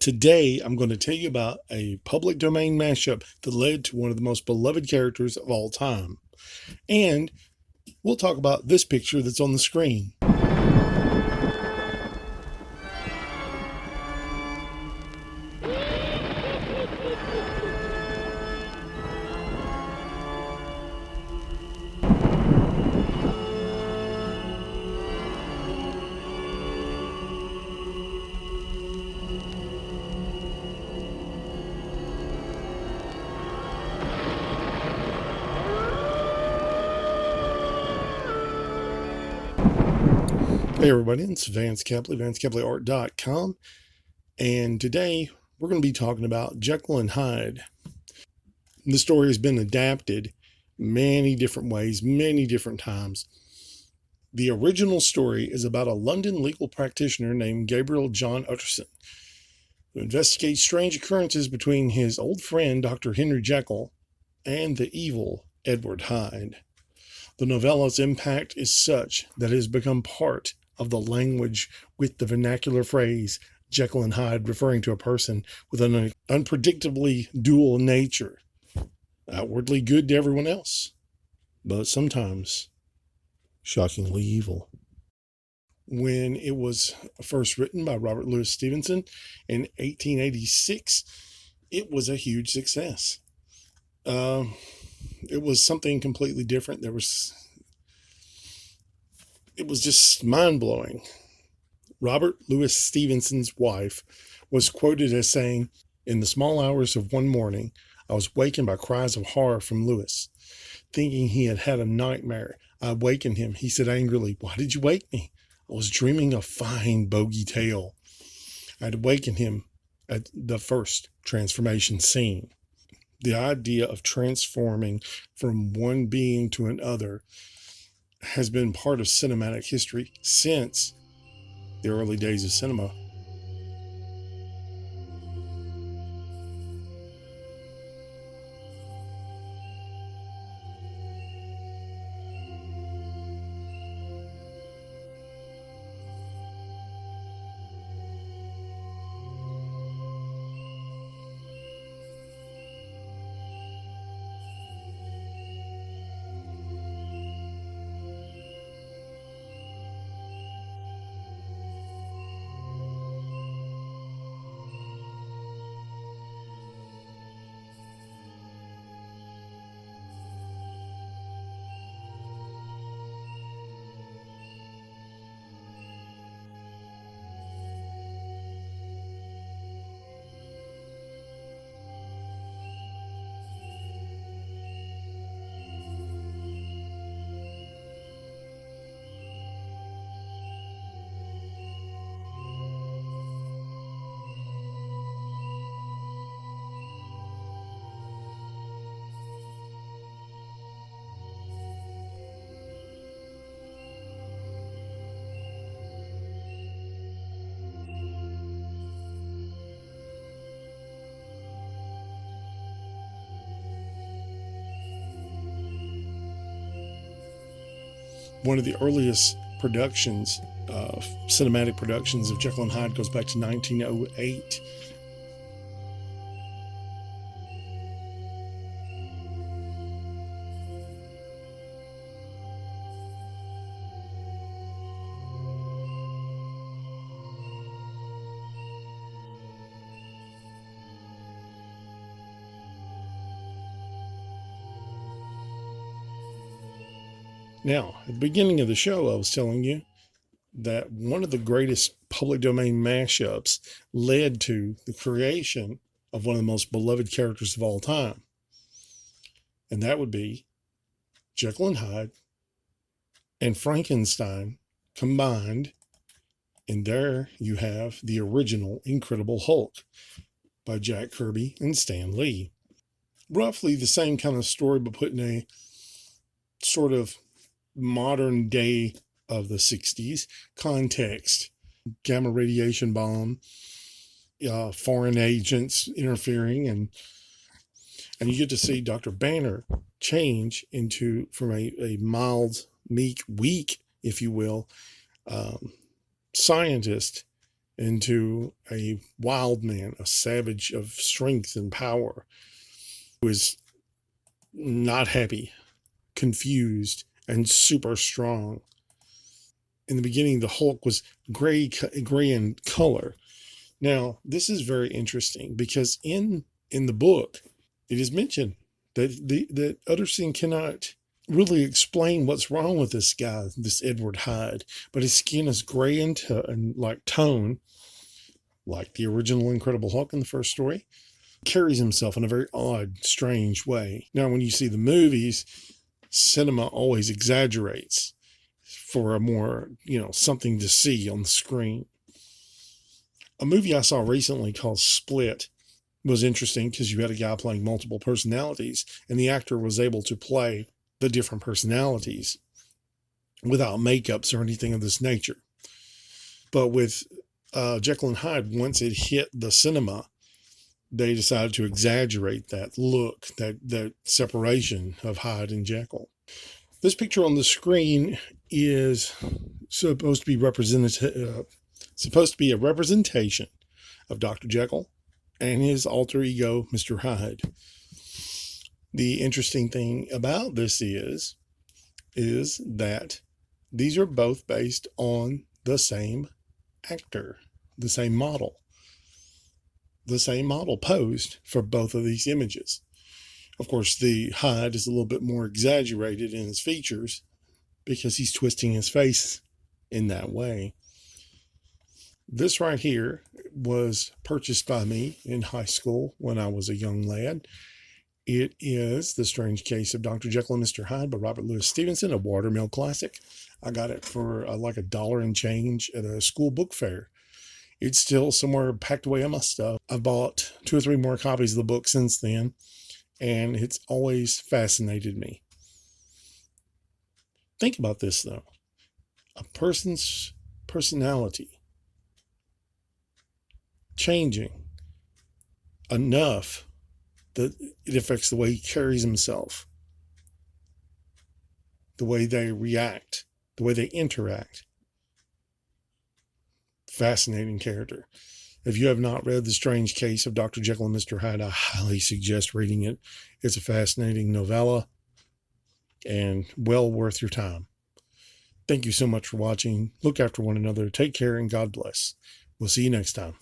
Today, I'm going to tell you about a public domain mashup that led to one of the most beloved characters of all time. And we'll talk about this picture that's on the screen. Hey everybody, it's Vance Capley, VanceCapleyArt.com, and today we're going to be talking about Jekyll and Hyde. The story has been adapted many different ways, many different times. The original story is about a London legal practitioner named Gabriel John Utterson, who investigates strange occurrences between his old friend Dr. Henry Jekyll and the evil Edward Hyde. The novella's impact is such that it has become part of the language, with the vernacular phrase Jekyll and Hyde referring to a person with an unpredictably dual nature, outwardly good to everyone else, but sometimes shockingly evil. When it was first written by Robert Louis Stevenson in 1886, it was a huge success. It was something completely different. It was just mind-blowing. Robert Louis Stevenson's wife was quoted as saying, "In the small hours of one morning, I was wakened by cries of horror from Louis. Thinking he had had a nightmare, I wakened him. He said angrily, 'Why did you wake me? I was dreaming a fine bogey tale.' I had awakened him at the first transformation scene." The idea of transforming from one being to another has been part of cinematic history since the early days of cinema. One of the earliest productions, cinematic productions of Jekyll and Hyde, goes back to 1908. Now, at the beginning of the show, I was telling you that one of the greatest public domain mashups led to the creation of one of the most beloved characters of all time. And that would be Jekyll and Hyde and Frankenstein combined. And there you have the original Incredible Hulk by Jack Kirby and Stan Lee. Roughly the same kind of story, but put in a sort of modern day of the 60s context. Gamma radiation bomb, foreign agents interfering, and you get to see Dr. Banner change into, from a mild, meek, weak, if you will, scientist, into a wild man, a savage of strength and power, who is not happy, confused, and super strong. In the beginning, the Hulk was gray in color. Now, this is very interesting because in the book, it is mentioned that that Utterson cannot really explain what's wrong with this guy, this Edward Hyde, but his skin is gray and like tone, like the original Incredible Hulk in the first story. Carries himself in a very odd, strange way. Now, when you see the movies, cinema always exaggerates for a more, something to see on the screen. A movie I saw recently called Split was interesting because you had a guy playing multiple personalities, and the actor was able to play the different personalities without makeups or anything of this nature. But with Jekyll and Hyde, once it hit the cinema, they decided to exaggerate that look, that separation of Hyde and Jekyll. This picture on the screen is supposed to be a representation of Dr. Jekyll and his alter ego, Mr. Hyde. The interesting thing about this is that these are both based on the same actor, the same model posed for both of these images. Of course, the Hyde is a little bit more exaggerated in his features because he's twisting his face in that way. This right here was purchased by me in high school when I was a young lad. It is The Strange Case of Dr. Jekyll and Mr. Hyde by Robert Louis Stevenson, a Watermill classic. I got it for like $1 and change at a school book fair. It's still somewhere packed away in my stuff. I've bought 2 or 3 more copies of the book since then, and it's always fascinated me. Think about this, though. A person's personality changing enough that it affects the way he carries himself, the way they react, the way they interact. Fascinating character. If you have not read The Strange Case of Dr. Jekyll and Mr. Hyde, I highly suggest reading it. It's a fascinating novella and well worth your time. Thank you so much for watching. Look after one another. Take care and God bless. We'll see you next time.